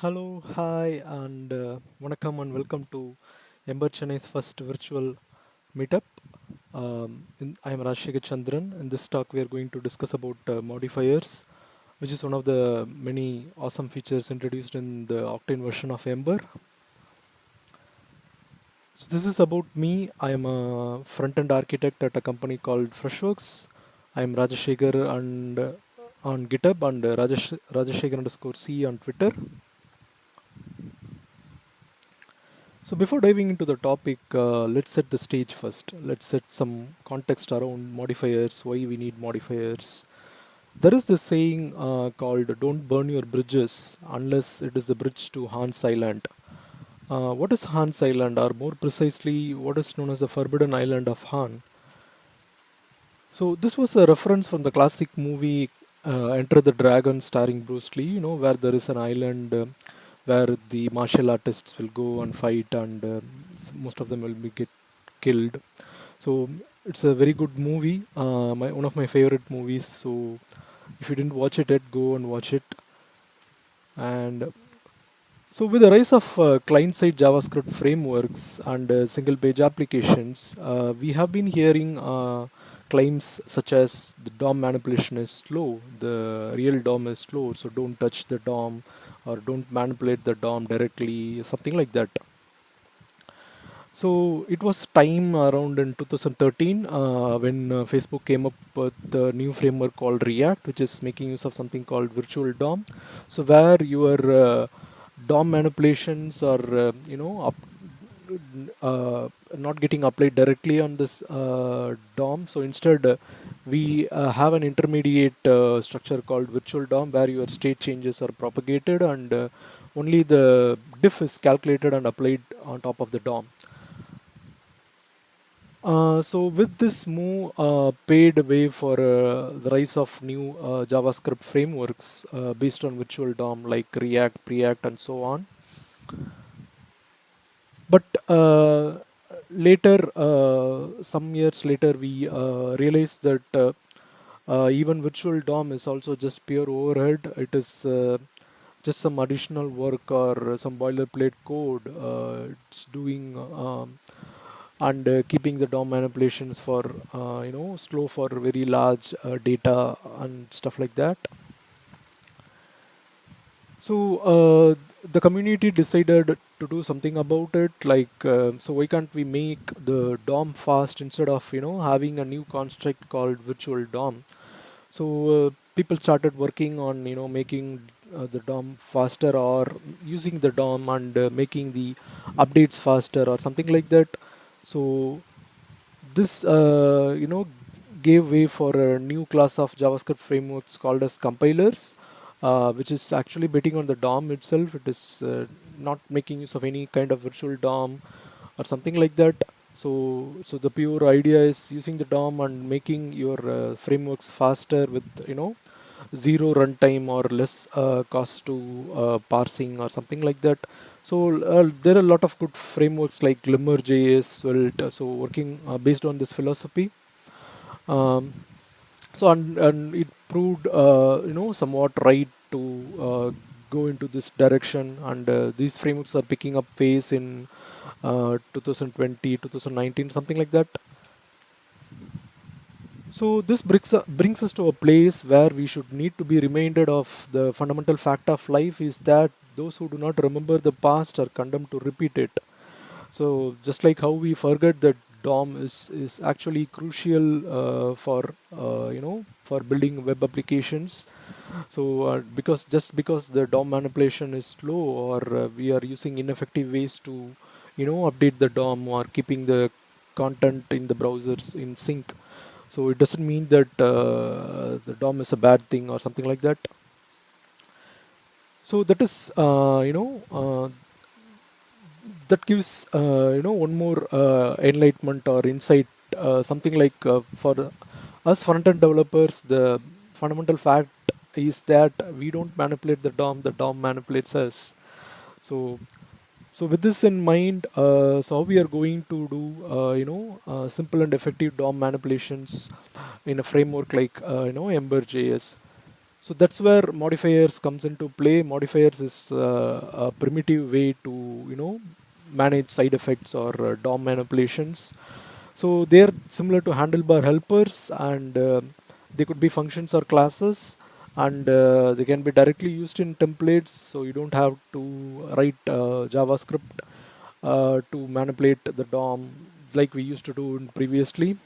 Hello, hi, and vanakkam and welcome to Ember Chennai's first virtual meetup. I am Rajshekar Chandran. In this talk, we are going to discuss about modifiers, which is one of the many awesome features introduced in the Octane version of Ember. So this is about me. I am a front-end architect at a company called Freshworks. I am Rajashekar and on GitHub and Rajashekar underscore C on Twitter. So before diving into the topic, let's set the stage first. Let's set some context around modifiers, why we need modifiers. There is this saying called "Don't burn your bridges unless it is the bridge to Hans Island." What is Hans Island, or more precisely, what is known as the Forbidden Island of Han? So this was a reference from the classic movie Enter the Dragon, starring Bruce Lee. Where there is an island where the martial artists will go and fight, and most of them will be get killed. So it's a very good movie. One of my favorite movies. So if you didn't watch it yet, go and watch it. And so with the rise of client-side JavaScript frameworks and single-page applications, we have been hearing claims such as the DOM manipulation is slow, the real DOM is slow, so don't touch the DOM or don't manipulate the DOM directly, something like that. So it was time around in 2013 when Facebook came up with a new framework called React, which is making use of something called virtual DOM. So where your DOM manipulations are, not getting applied directly on this DOM. So instead, we have an intermediate structure called virtual DOM where your state changes are propagated and only the diff is calculated and applied on top of the DOM. So with this move paved way for the rise of new JavaScript frameworks based on virtual DOM like React, Preact, and so on. But later, some years later, we realized that even virtual DOM is also just pure overhead. It is just some additional work or some boilerplate code. It's doing and keeping the DOM manipulations for slow for very large data and stuff like that. So the community decided to do something about it. Like, so why can't we make the DOM fast instead of having a new construct called virtual DOM? So people started working on making the DOM faster or using the DOM and making the updates faster or something like that. So this gave way for a new class of JavaScript frameworks called as compilers, which is actually betting on the DOM itself. It is not making use of any kind of virtual DOM or something like that. So the pure idea is using the DOM and making your frameworks faster with zero runtime or less cost to parsing or something like that. So there are a lot of good frameworks like Glimmer.js, Svelte, so working based on this philosophy. Um, and it proved somewhat right to go into this direction, and these frameworks are picking up pace in 2020, 2019, something like that. So this brings us to a place where we should need to be reminded of the fundamental fact of life is that those who do not remember the past are condemned to repeat it. So just like how we forget that DOM is actually crucial for building web applications. So because the DOM manipulation is slow, or we are using ineffective ways to update the DOM or keeping the content in the browsers in sync. So it doesn't mean that the DOM is a bad thing or something like that. So that is that gives one more enlightenment or insight, something like for us front-end developers, the fundamental fact is that we don't manipulate the DOM manipulates us. So so with this in mind, so how we are going to do simple and effective DOM manipulations in a framework like Ember.js. So that's where modifiers comes into play. Modifiers is a primitive way to manage side effects or DOM manipulations. So they're similar to handlebar helpers, and they could be functions or classes, and they can be directly used in templates. So you don't have to write JavaScript to manipulate the DOM like we used to do in previously.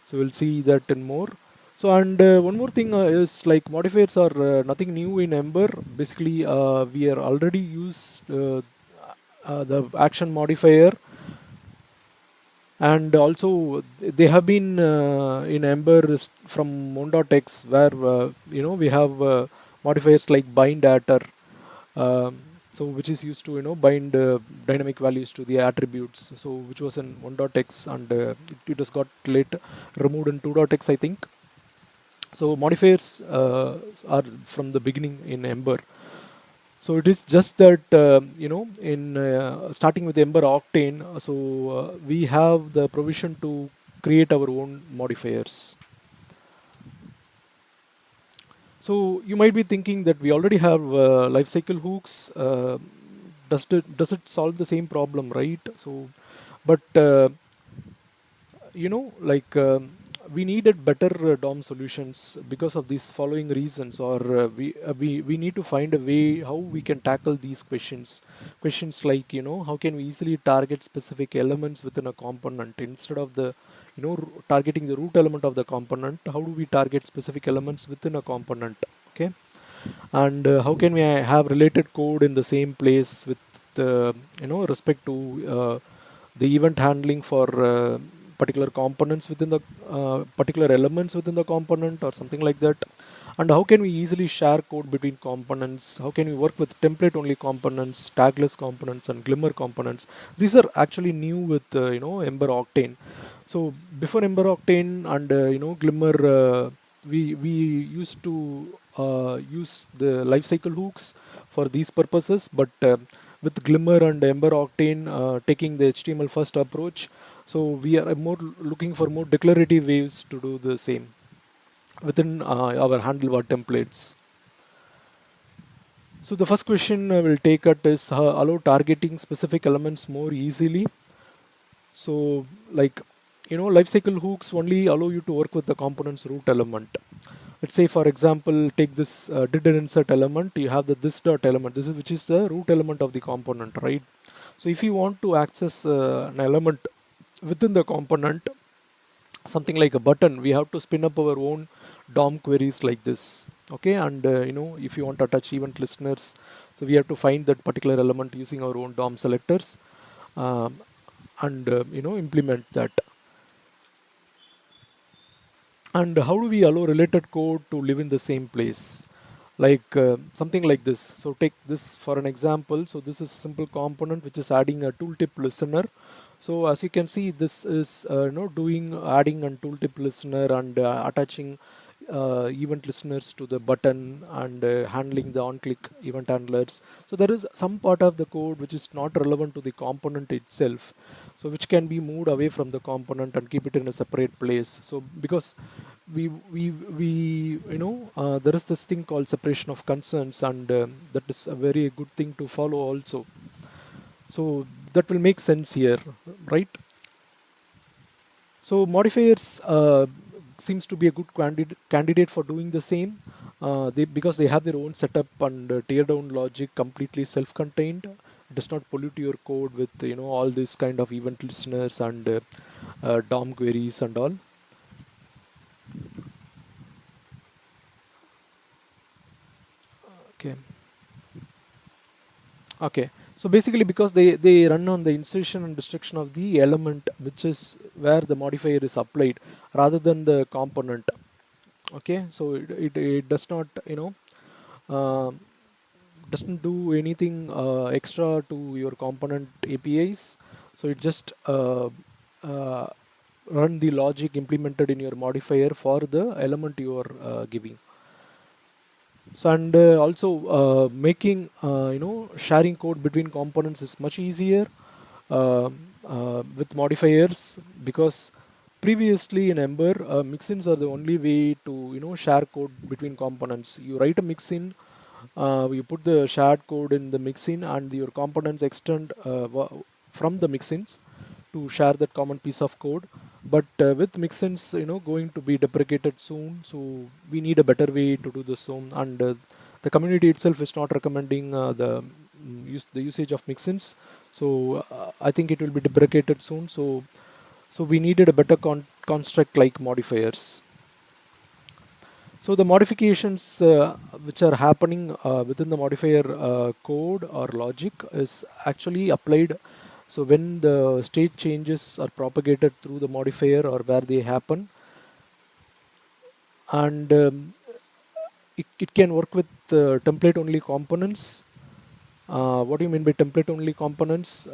So we'll see that in more. So and one more thing is like modifiers are nothing new in Ember. Basically, we are already used the action modifier, and also they have been in Ember from Moon.x, where we have modifiers like bind attr, um, so which is used to bind dynamic values to the attributes. So which was in 1.x, and it has got late removed in 2.x, I think. So modifiers are from the beginning in Ember. So it is just that in starting with Ember Octane, we have the provision to create our own modifiers. So you might be thinking that we already have lifecycle hooks. Does it solve the same problem, right? So, but like we needed better DOM solutions because of these following reasons, or we need to find a way how we can tackle these questions. Questions like how can we easily target specific elements within a component instead of the targeting the root element of the component. How do we target specific elements within a component? Okay, and how can we have related code in the same place with the respect to the event handling for particular components within the particular elements within the component, or something like that. And how can we easily share code between components? How can we work with template only components, tagless components, and Glimmer components? These are actually new with Ember Octane. So before Ember Octane and Glimmer, we used to use the lifecycle hooks for these purposes, but with Glimmer and Ember Octane taking the HTML first approach, so we are more looking for more declarative ways to do the same within our handlebar templates. So the first question we'll take at is allow targeting specific elements more easily. So like lifecycle hooks only allow you to work with the component's root element. Let's say for example, take this did an insert element. You have the this dot element. This is which is the root element of the component, right? So if you want to access an element within the component, something like a button, we have to spin up our own DOM queries like this. Okay, and if you want to attach event listeners, so we have to find that particular element using our own DOM selectors, um, and implement that. And how do we allow related code to live in the same place? Like something like this. So take this for an example. So this is a simple component which is adding a tooltip listener. So as you can see, this is doing adding a tooltip listener and attaching event listeners to the button, and handling the on-click event handlers. So there is some part of the code which is not relevant to the component itself, so which can be moved away from the component and keep it in a separate place. So because we there is this thing called separation of concerns, and that is a very good thing to follow also. So that will make sense here, right? So modifiers seems to be a good candidate for doing the same. Because they have their own setup and tear down logic, completely self-contained. It does not pollute your code with all this kind of event listeners and DOM queries and all. Okay. Okay. So basically, because they run on the insertion and destruction of the element, which is where the modifier is applied, rather than the component. Okay. So it does not uh, doesn't do anything extra to your component APIs. So it just uh, run the logic implemented in your modifier for the element you are giving. So and also making sharing code between components is much easier with modifiers, because previously in Ember, mixins are the only way to share code between components. You write a mixin, you put the shared code in the mixin, and your components extend from the mixins to share that common piece of code. But with mixins, going to be deprecated soon, so we need a better way to do this soon. And the community itself is not recommending the usage of mixins. So I think it will be deprecated soon. So we needed a better construct like modifiers. So the modifications which are happening within the modifier code or logic is actually applied. So when the state changes are propagated through the modifier or where they happen, and it can work with template only components. What do you mean by template only components?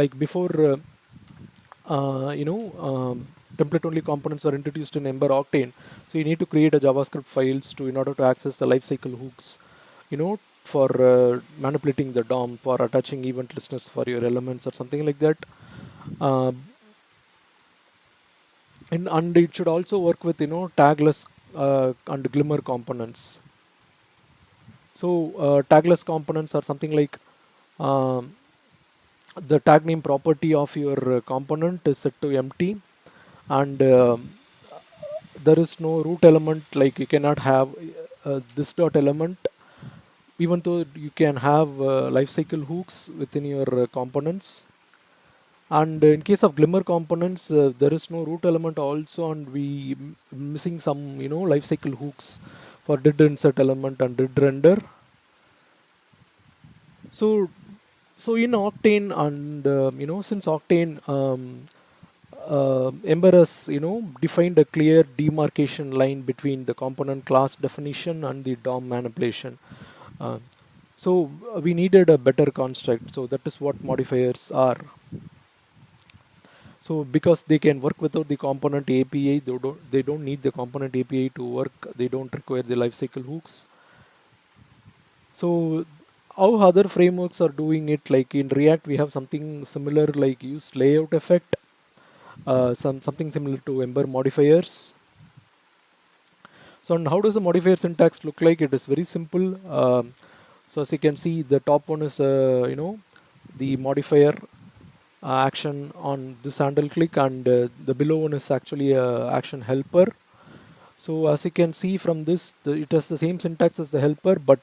Like before, template only components were introduced in Ember Octane. So you need to create a JavaScript files to in order to access the lifecycle hooks, for manipulating the DOM, for attaching event listeners for your elements or something like that. Uh, and it should also work with tagless and Glimmer components. So tagless components are something like um, the tag name property of your component is set to empty, and there is no root element, like you cannot have this dot element, even though you can have lifecycle hooks within your components. And in case of Glimmer components, there is no root element also, and we missing some lifecycle hooks for did insert element and did render. So in Octane, and since Octane, Ember has defined a clear demarcation line between the component class definition and the DOM manipulation. Uh, so we needed a better construct. So that is what modifiers are. So because they can work without the component API, they don't need the component API to work. They don't require the lifecycle hooks. So how other frameworks are doing it? Like in React, we have something similar, like use layout effect, something similar to Ember modifiers. So and how does the modifier syntax look like? It is very simple. So as you can see, the top one is the modifier action on this handle click, and the below one is actually a action helper. So as you can see from this, it has the same syntax as the helper, but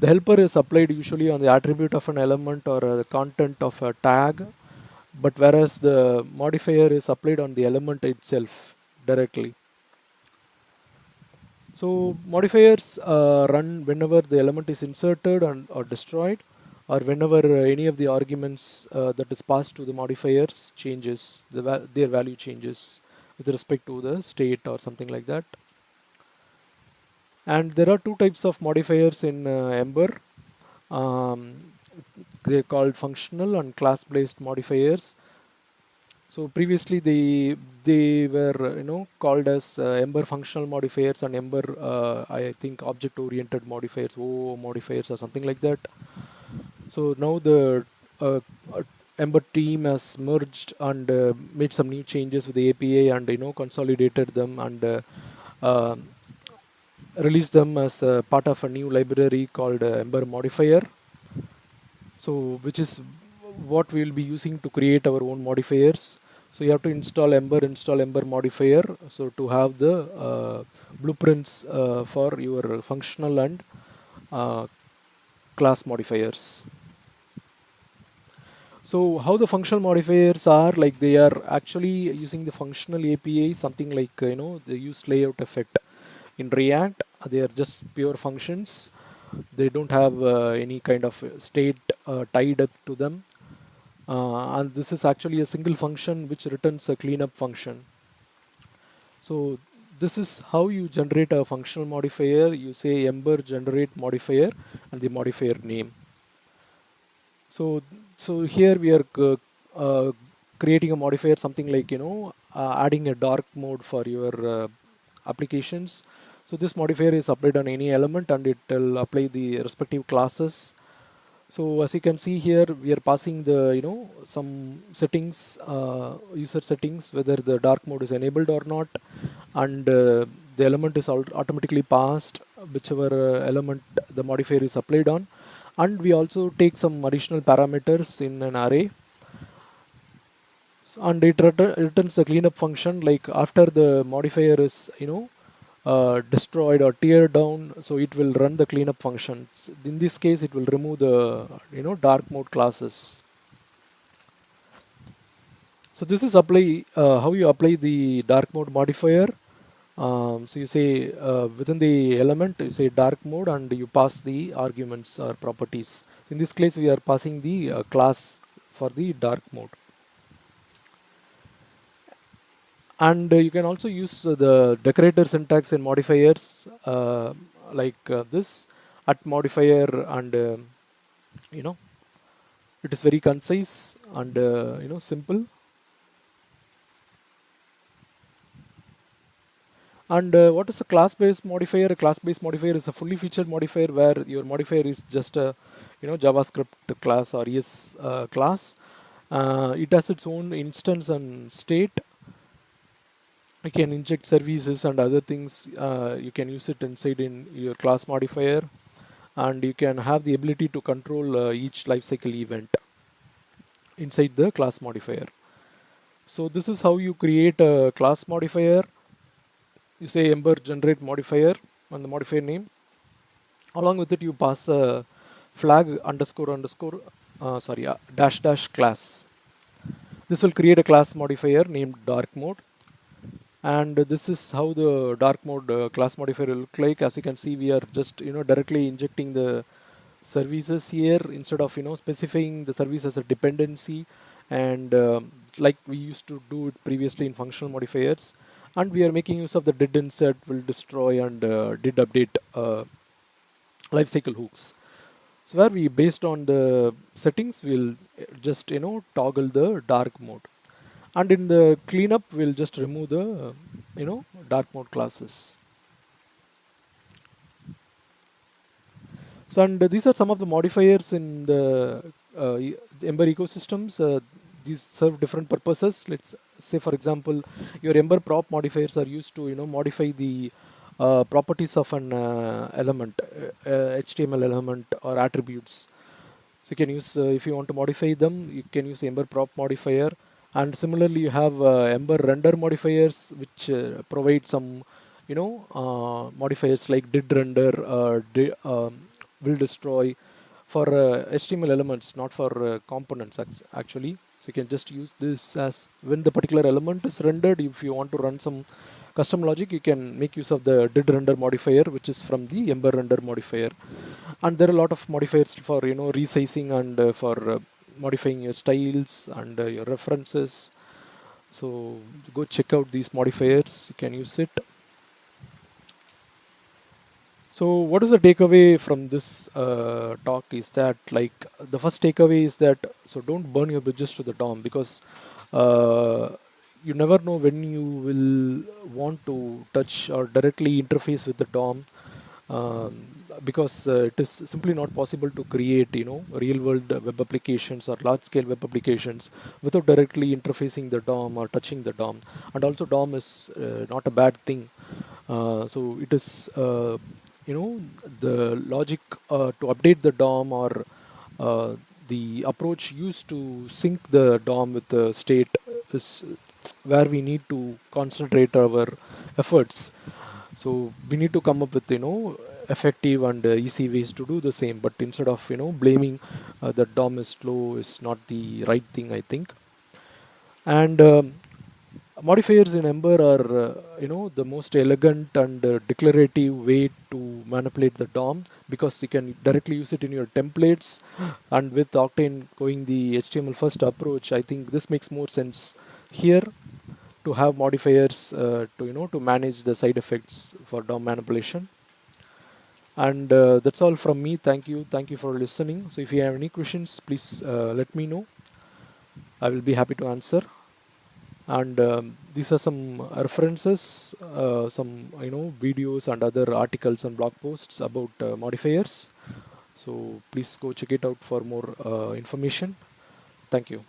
the helper is applied usually on the attribute of an element or the content of a tag, but whereas the modifier is applied on the element itself directly. So modifiers run whenever the element is inserted and or destroyed, or whenever any of the arguments that is passed to the modifiers changes, their value changes with respect to the state or something like that. And there are two types of modifiers in Ember. Um, they're called functional and class-based modifiers. So previously they were called as Ember functional modifiers and Ember I think object-oriented modifiers, O modifiers or something like that. So now the uh, uh, Ember team has merged and made some new changes with the API, and consolidated them, and uh, released them as part of a new library called Ember modifier. So which is what we will be using to create our own modifiers. So you have to install Ember modifier, so to have the blueprints for your functional and uh, class modifiers. So how the functional modifiers are, like they are actually using the functional API, something like they use layout effect. In React, they are just pure functions. They don't have any kind of state tied up to them. And this is actually a single function which returns a cleanup function. So this is how you generate a functional modifier. You say Ember generate modifier and the modifier name. So here we are creating a modifier, something like adding a dark mode for your applications. So this modifier is applied on any element, and it will apply the respective classes. So as you can see here, we are passing the some settings, user settings, whether the dark mode is enabled or not, and the element is automatically passed whichever element the modifier is applied on. And we also take some additional parameters in an array. And it returns the cleanup function, like after the modifier is destroyed or tear down, so it will run the cleanup functions. In this case, it will remove the dark mode classes. So this is apply how you apply the dark mode modifier. So you say within the element you say dark mode and you pass the arguments or properties. In this case, we are passing the class for the dark mode. And you can also use the decorator syntax in modifiers, like this at modifier, and you know it is very concise and simple. And what is a class-based modifier? A class-based modifier is a fully featured modifier where your modifier is just a JavaScript class or ES class. It has its own instance and state. You can inject services and other things. You can use it inside in your class modifier, and you can have the ability to control each lifecycle event inside the class modifier. So this is how you create a class modifier. You say ember generate modifier and the modifier name. Along with it, you pass a flag underscore underscore dash dash class. This will create a class modifier named dark mode. And this is how the dark mode class modifier will look like. As you can see, we are just directly injecting the services here instead of specifying the service as a dependency, and like we used to do it previously in functional modifiers. And we are making use of the did insert, will destroy, and did update lifecycle hooks. So where we, based on the settings, we'll just toggle the dark mode, and in the cleanup we'll just remove the dark mode classes. So, and these are some of the modifiers in the Ember ecosystems. These serve different purposes. Let's say, for example, your Ember prop modifiers are used to modify the properties of an element, HTML element or attributes. So you can use, if you want to modify them, you can use Ember prop modifier. And similarly, you have Ember render modifiers, which provide some modifiers like did render, will destroy for HTML elements, not for components actually. So you can just use this as when the particular element is rendered. If you want to run some custom logic, you can make use of the did render modifier, which is from the Ember render modifier. And there are a lot of modifiers for resizing and for modifying your styles and your references. So go check out these modifiers. You can use it. So what is the takeaway from this talk is that, like, the first takeaway is that, so don't burn your bridges to the DOM, because uh, you never know when you will want to touch or directly interface with the DOM, um, because it is simply not possible to create real world web applications or large scale web applications without directly interfacing the DOM or touching the DOM. And also DOM is not a bad thing. So it is the logic to update the DOM, or the approach used to sync the DOM with the state, is where we need to concentrate our efforts. So we need to come up with effective and easy ways to do the same. But instead of blaming that DOM is slow, is not the right thing, I think. And modifiers in Ember are the most elegant and declarative way to manipulate the DOM, because you can directly use it in your templates. And with Octane going the HTML first approach, I think this makes more sense here, to have modifiers to manage the side effects for DOM manipulation. And that's all from me. Thank you for listening. So if you have any questions, please let me know. I will be happy to answer. And these are some references, some videos and other articles and blog posts about modifiers. So please go check it out for more information. Thank you.